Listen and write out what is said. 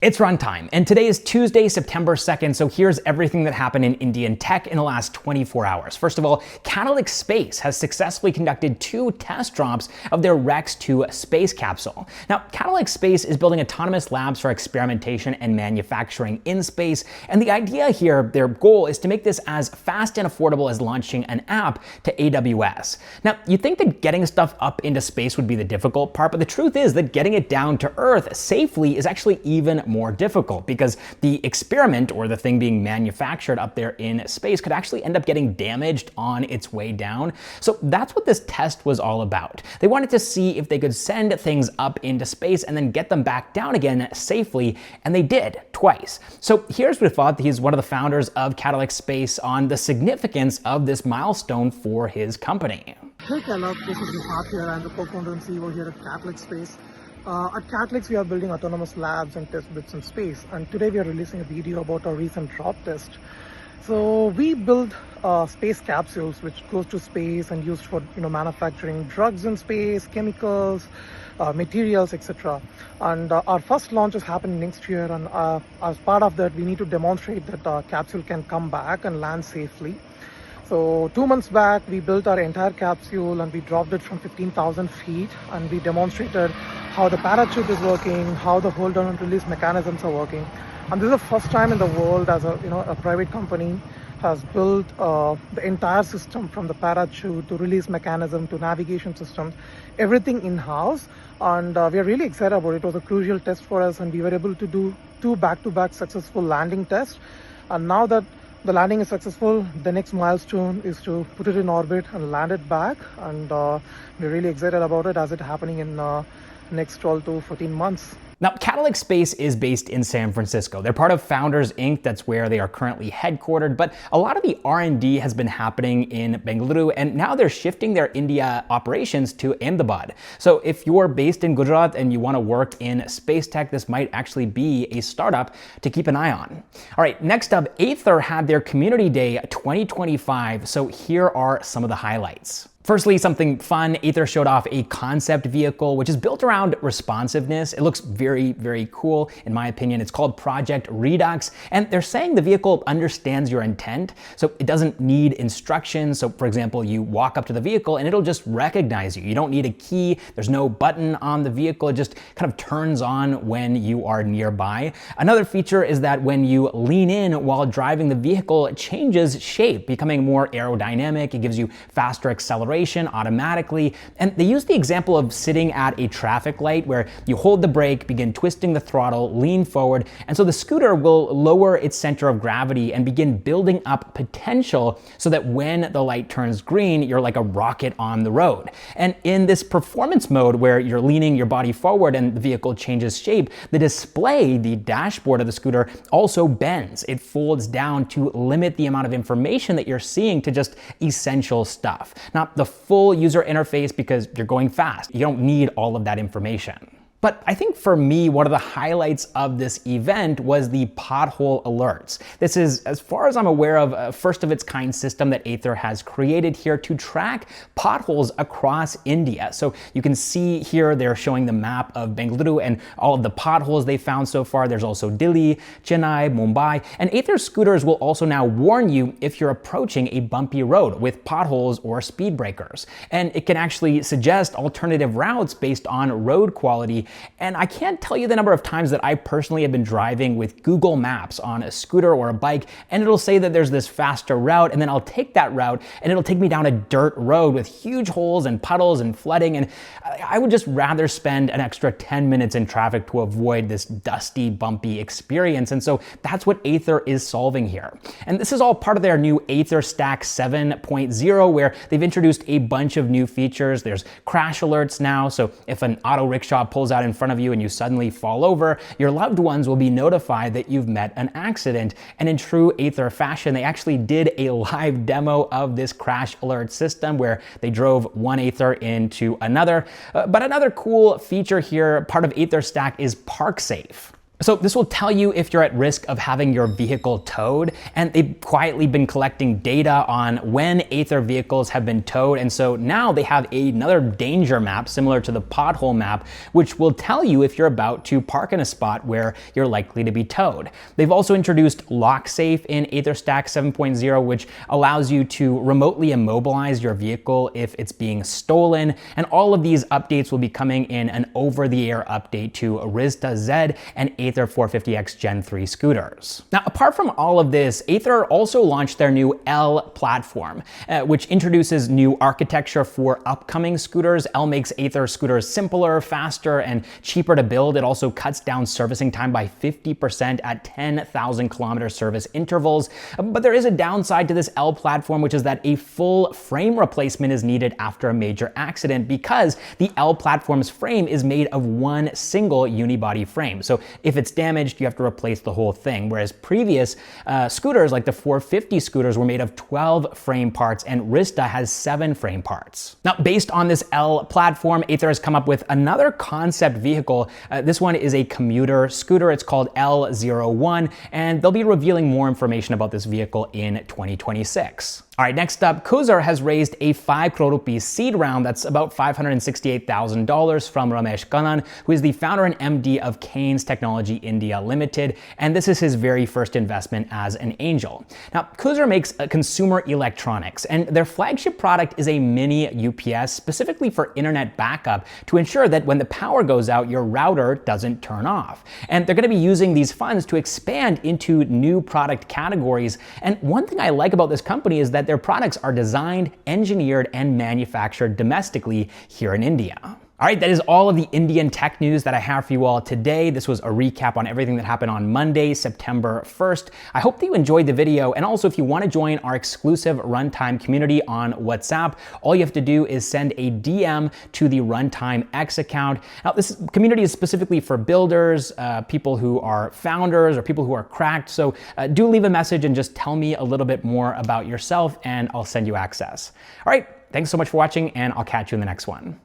It's Runtime, and today is Tuesday, September 2nd, so here's everything that happened in Indian tech in the last 24 hours. First of all, Catalyx Space has successfully conducted 2 test drops of their Rex 2 space capsule. Now, Catalyx Space is building autonomous labs for experimentation and manufacturing in space, and the idea here, their goal, is to make this as fast and affordable as launching an app to AWS. Now, you'd think that getting stuff up into space would be the difficult part, but the truth is that getting it down to Earth safely is actually even more difficult, because the experiment, or the thing being manufactured up there in space, could actually end up getting damaged on its way down. So that's what this test was all about. They wanted to see if they could send things up into space and then get them back down again safely, and they did twice. So here's Rifat, he's one of the founders of Catalyx Space, on the significance of this milestone for his company. Hey Caleb, this is Rifat here. I'm the co-founder and CEO here at Catalyx Space. At Catalyx, we are building autonomous labs and test bits in space, and today we are releasing a video about our recent drop test. So we build space capsules which goes to space and used for manufacturing drugs in space, chemicals, materials, etc. And our first launch is happening next year, and as part of that we need to demonstrate that capsule can come back and land safely. So 2 months back, we built our entire capsule and we dropped it from 15,000 feet, and we demonstrated how the parachute is working, how the hold down and release mechanisms are working. And this is the first time in the world as a private company has built the entire system, from the parachute to release mechanism to navigation system, everything in-house. And we are really excited about it. It was a crucial test for us, and we were able to do 2 back-to-back successful landing tests. And now that the landing is successful, the next milestone is to put it in orbit and land it back, and we're really excited about it as it's happening in next 12 to 14 months. Now, Catalyx Space is based in San Francisco. They're part of Founders Inc. That's where they are currently headquartered, but a lot of the R&D has been happening in Bengaluru, and now they're shifting their India operations to Ahmedabad. So if you're based in Gujarat and you want to work in space tech, this might actually be a startup to keep an eye on. All right, next up, Ather had their Community Day 2025, so here are some of the highlights. Firstly, something fun, Ather showed off a concept vehicle, which is built around responsiveness. It looks very, very cool, in my opinion. It's called Project Redux, and they're saying the vehicle understands your intent, so it doesn't need instructions. So for example, you walk up to the vehicle and it'll just recognize you. You don't need a key, there's no button on the vehicle, it just kind of turns on when you are nearby. Another feature is that when you lean in while driving the vehicle, it changes shape, becoming more aerodynamic. It gives you faster acceleration automatically. And they use the example of sitting at a traffic light where you hold the brake, begin twisting the throttle, lean forward, and so the scooter will lower its center of gravity and begin building up potential so that when the light turns green, you're like a rocket on the road. And in this performance mode where you're leaning your body forward and the vehicle changes shape, the display, the dashboard of the scooter, also bends. It folds down to limit the amount of information that you're seeing to just essential stuff. Not the full user interface, because you're going fast. You don't need all of that information. But I think for me, one of the highlights of this event was the pothole alerts. This is, as far as I'm aware of, a first of its kind system that Ather has created here to track potholes across India. So you can see here they're showing the map of Bengaluru and all of the potholes they found so far. There's also Delhi, Chennai, Mumbai, and Ather scooters will also now warn you if you're approaching a bumpy road with potholes or speed breakers. And it can actually suggest alternative routes based on road quality. And I can't tell you the number of times that I personally have been driving with Google Maps on a scooter or a bike, and it'll say that there's this faster route, and then I'll take that route and it'll take me down a dirt road with huge holes and puddles and flooding, and I would just rather spend an extra 10 minutes in traffic to avoid this dusty, bumpy experience. And so that's what Ather is solving here. And this is all part of their new AtherStack 7.0, where they've introduced a bunch of new features. There's crash alerts now, so if an auto rickshaw pulls out in front of you and you suddenly fall over, your loved ones will be notified that you've met an accident. And in true Ather fashion, they actually did a live demo of this crash alert system where they drove one Ather into another. But another cool feature here, part of AtherStack, is ParkSafe. So this will tell you if you're at risk of having your vehicle towed, and they've quietly been collecting data on when Ather vehicles have been towed, and so now they have another danger map similar to the Pothole map, which will tell you if you're about to park in a spot where you're likely to be towed. They've also introduced LockSafe in AtherStack 7.0, which allows you to remotely immobilize your vehicle if it's being stolen, and all of these updates will be coming in an over-the-air update to Arista Z and Ather 450X Gen 3 scooters. Now, apart from all of this, Ather also launched their new EL platform, which introduces new architecture for upcoming scooters. EL makes Ather scooters simpler, faster, and cheaper to build. It also cuts down servicing time by 50% at 10,000 kilometer service intervals. But there is a downside to this EL platform, which is that a full frame replacement is needed after a major accident because the EL platform's frame is made of one single unibody frame. So if it's damaged, you have to replace the whole thing, whereas previous scooters like the 450 scooters were made of 12 frame parts, and Rista has 7 frame parts. Now, based on this EL platform, Ather has come up with another concept vehicle. This one is a commuter scooter. It's called EL01, and they'll be revealing more information about this vehicle in 2026. All right, next up, Cuzor has raised a 5 crore rupees seed round that's about $568,000 from Ramesh Kannan, who is the founder and MD of Kaynes Technology India Limited, and this is his very first investment as an angel. Now, Cuzor makes consumer electronics, and their flagship product is a mini UPS specifically for internet backup to ensure that when the power goes out, your router doesn't turn off. And they're going to be using these funds to expand into new product categories. And one thing I like about this company is that their products are designed, engineered, and manufactured domestically here in India. All right, that is all of the Indian tech news that I have for you all today. This was a recap on everything that happened on Monday, September 1st. I hope that you enjoyed the video, and also if you want to join our exclusive Runtime community on WhatsApp, all you have to do is send a DM to the Runtime X account. Now, this community is specifically for builders, people who are founders, or people who are cracked, so do leave a message and just tell me a little bit more about yourself, and I'll send you access. All right, thanks so much for watching, and I'll catch you in the next one.